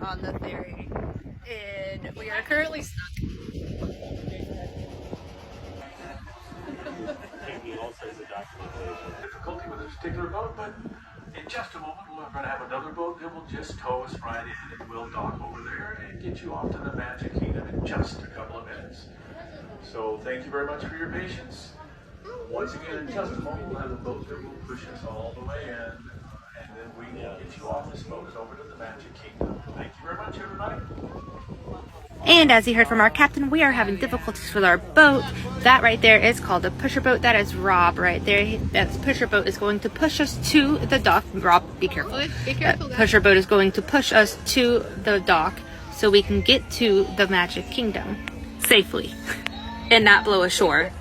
on the ferry, and we are currently stuck. Difficulty with this particular boat, but in just a moment we're going to have another boat that will just tow us right in, and we'll dock over there and get you off to the Magic Kingdom in just a couple of minutes. So thank you very much for your patience. Once again, in just a moment we'll have a boat that will push us all the way in, and then we will get you off this boat and over to the Magic Kingdom. Thank you very much, everybody. And as you heard from our captain, we are having difficulties with our boat. That right there is called a pusher boat. That is Rob right there. That pusher boat is going to push us to the dock. Rob, be careful. Be careful, guys. Pusher boat is going to push us to the dock so we can get to the Magic Kingdom safely and not blow ashore.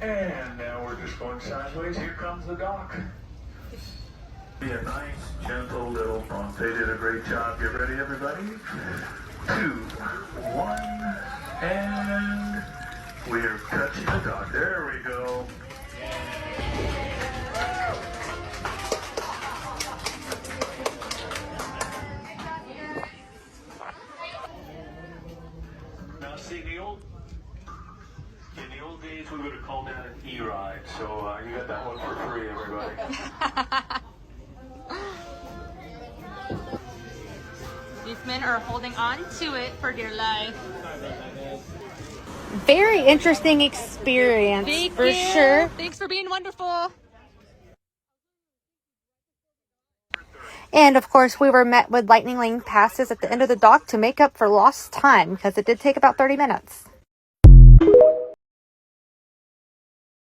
And now we're just going sideways. Here comes the dock. Be a nice, gentle little bump. They did a great job. Get ready, everybody. 2, 1, and we're touching the dock. There we go. Now, see, in the old days, we would have called that an E-ride. So you got that one for free, everybody. These men are holding on to it for dear life. Very interesting experience. For sure. Thanks for being wonderful. And of course, we were met with lightning lane passes at the end of the dock to make up for lost time because it did take about 30 minutes.